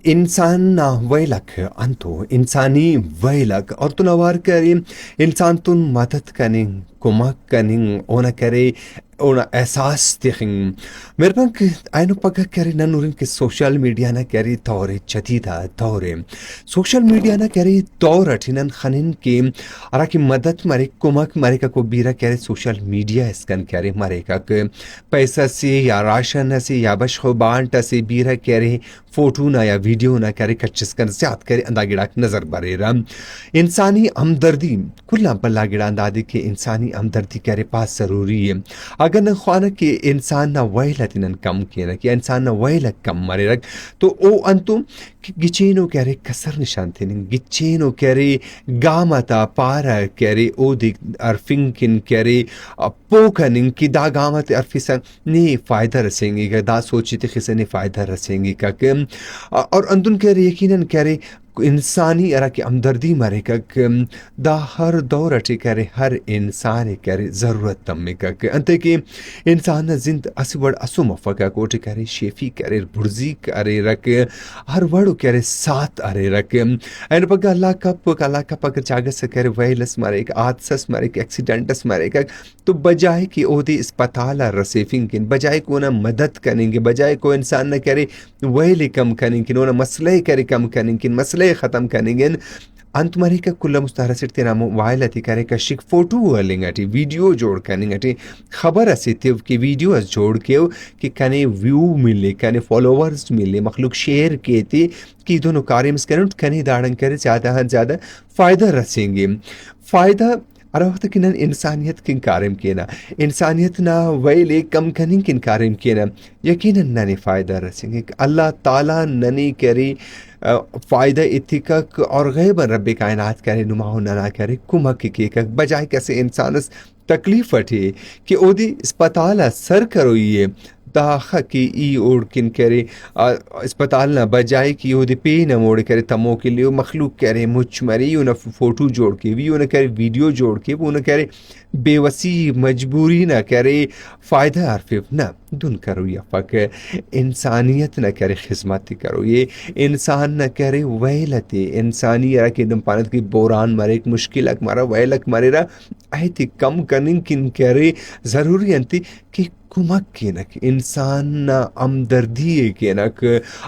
انسان نا ویلک انتو انسانی ویلک اور تو نوار کرے انسان تن مدد کنیں کمک کنیں اونا کرے اونا احساس دیکھیں میرے پاک اینو پگہ کرے ننورن کہ سوشل میڈیا نہ کرے دور جدیدہ دور سوشل میڈیا نہ کرے دور اٹھنن خنن کے ارا کی مدد مرے کمک مرے کا کو بیرا کرے سوشل میڈیا اسکن کرے مرے کا پیسہ سے یا راشن سے یا بشخو بانٹ سے بیرا کرے فوٹو نہ یا ویڈیو نہ کرے کچس کن زیاد کرے اندا گڑا نظر برے رم انسانی ہمدردی کلا بلا گڑا اندادی کہ انسانی ہمدردی کرے پاس ضروری ہے اگر نہ خوانا کہ انسان نہ ویلتن کم کینا کہ انسان نہ ویلت کم مرے رکھ تو او انتم گچینو کرے کسر نشان تھنن گچینو کرے گامتا پارا کرے او دی ارفنکن کرے پوکنن کی دا گامت ارفسن نی فائدہ رسیں گے دا سوچی تے خسنے فائدہ رسیں گے کہ اور اندن کرے یقیناً کرے انسانی ارا کی ہمدردی مرے کک دا ہر دور اٹھی کرے ہر انسان کرے ضرورت تم کک انتے کہ انسان زند اسی وڑ اسو مفقہ کوٹی کرے شیفی کرے برزی کرے رک ہر وڑو کرے ساتھ ارے رک این پگا اللہ کپ اگر چاگہ سے کرے ویلس مرے ایک آدسس مرے ایک ایکسیڈنٹس مرے کک تو بجائے کہ او دی اسپتال رسیفنگ کن بجائے کو نہ مدد کریں گے بجائے کو انسان نہ کرے ویلی کم کریں کن انہوں مسئلے کرے کم کریں کن مسئلے ختم کریں گے انت مرے کا کل مستحرسر تینا موبائل اتی کرے کا شک فوٹو لنگاٹی ویڈیو جوڑ کرنگاٹی خبر اسی تیو کی ویڈیو اس جوڑ کیو کہ کنے ویو ملے کنے فالوورز ملے مخلوق شیئر کیتی کہ دونوں کاریمز کرن کنے داڑن کرے زیادہ فائدہ رسیں گے فائدہ ارا وقت کنن انسانیت کن کارم کینا انسانیت نا ویلے کم کنن کن کارم کینا یقیناً ننی فائدہ رسیں گے اللہ تعالیٰ ننی کری فائدہ اتکک اور غیب رب کائنات کرے نماؤ ننا کرے کمک کی بجائے کیسے انسان اس تکلیف اٹھے کہ او دی اسپتال سر کروئیے داخا کی ای اوڑ کن کرے اسپتال نہ بجائے کہ او دی پی نہ موڑ کرے تمو کے لیے مخلوق کرے مچ مری یوں نہ فوٹو جوڑ کے ویو نہ کرے ویڈیو جوڑ کے وہ نہ کرے بے وسی مجبوری نہ کرے فائدہ عرف نہ دن کرو یا فک انسانیت نہ کرے خدمت کرو یہ انسان نہ کرے ویلت انسانی را کہ دم پانت کی بوران مرے ایک مشکل اک مارا ویلک مرے را ایتی کم کنن کن کرے ضروری انتی کہ کمک کینک انسان نا امدردی کینک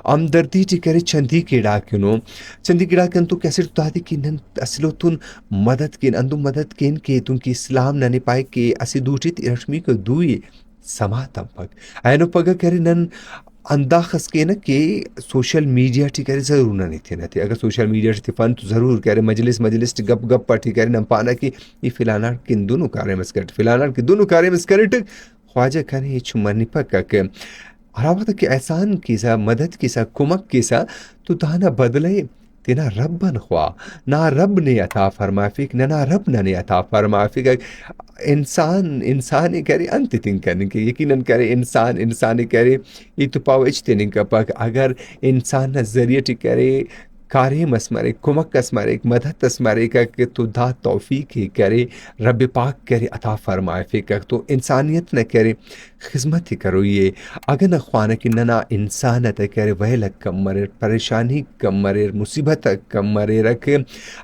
امدردی چی کرے چندی کیڑا کنو چندی کیڑا کن تو کیسے تو دی کنن اصلو تن مدد کین اندو مدد کین کے تن کی اسلام نہ پائے کہ اسی دوٹی رشمی کو دوئی سما تم پک اینو پگا کرے نن انداخس کے نا کہ سوشل میڈیا ٹی کرے ضرور نہ نہیں تھے اگر سوشل میڈیا ٹی فن تو ضرور کرے مجلس ٹی گپ گپ پٹی کرے نم پانا کہ یہ فلانا کن دونوں کارے مسکٹ فلانا کی دونوں کارے مسکٹ خواجہ کھانے یہ چھمرنی پکا کہ ہر وقت کہ احسان کیسا مدد کیسا کمک کیسا تو دانا بدلے تینا رب بن خواہ نہ رب نے عطا فرمافک نہ رب نے عطا فرمافک انسانی کرے انت تن کرنے کے یقیناً کرے انسانی کرے یہ تو پاو اجتنین کا پاک اگر انسان ذریعہ کرے کاریم اسمارے کمک اسمارے مدد اسمارے کا کہ تو دا توفیق ہی کرے رب پاک کرے عطا فرمائے فکر تو انسانیت نہ کرے خدمت ہی کرو یہ اگر نہ خوانا کہ ننا انسانت کرے ویلک کم مرے پریشانی کم مرے مصیبت کم مرے رکھ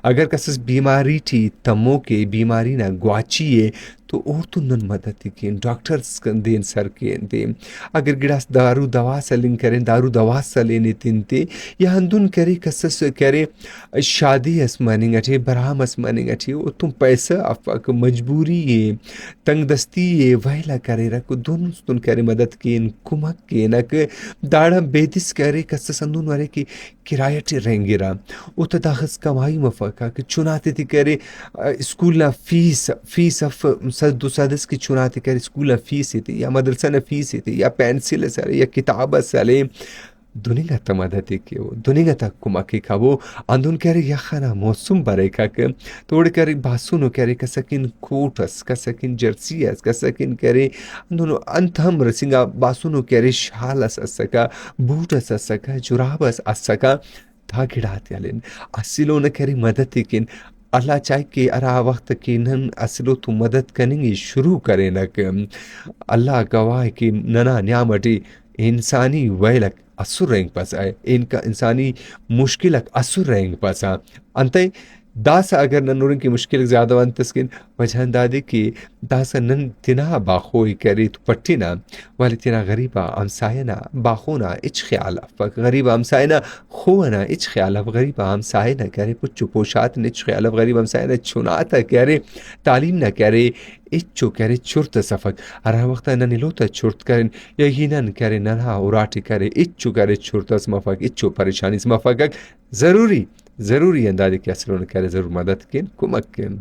اگر کسس بیماری تھی تمو کے بیماری نہ گواچیے تو اور تو نن مدد کین ڈاکٹرز کن دین سر کین دیں اگر گڑاس دارو دوا سلن کریں دارو دوا سلینے تنتے یا ہندن کرے کسس کرے شادی اس ماننگ اٹھے برہم اس ماننگ اٹھے او تم پیسہ افاق مجبوری ہے تنگ دستی ہے ویلا کرے رکھ دون ستن کرے مدد کین کمک کین اک داڑا بیدس کرے کسس اندن وارے کی کرایہ ٹی رہیں را او تداخص کمائی مفاقہ کہ چناتے تھی کرے اسکول فیس اف دو سادس کی چناتے کرے اسکول فیس تھی یا مدرسہ فیس تھی یا پینسل سالے یا کتاب سالے دنیا تا مدد کے وہ دنیا تا کمکی کا وہ اندون کرے یا خانا موسم برے کا کہ توڑ کرے باسونو کرے کسکن کوٹس کسکن جرسیس کسکن کرے اندونو انت ہم رسنگا باسونو کرے شالس اسکا بوٹس اسکا جرابس اسکا تا گڑاتی علین اصلو نہ کرے مدد کن اللہ چاہے کہ ارا وقت کی نن اصلو تو مدد کریں گے شروع کریں نہ کہ اللہ گواہ کی ننا نعمتی انسانی ویلک اسر رنگ پسا ان کا انسانی مشکل اسر رنگ پسا انتئے داسا اگر نن نورن کی مشکل زیادہ ون تسکن وجہ دادی کی داسا نن تنا باخوئی کری تو پٹینا ولی تنا غریبا امساینا باخونا اچ خیال افک غریبا امساینا خونا اچ خیال اف غریبا امساینا کرے پچو پوشات اچ خیال اف غریبا امساینا چوناتا کرے تعلیم نہ کرے اچو کرے چرت سفک ہر وقت نن لوتا چرت کرن یقیناً کرے ننہا اوراٹی کرے اچو کرے چرت اس مفک اچو پریشانی اس مفک ضروری اندازے کہ اصلوں کرے ضرور مدد کن کمک کن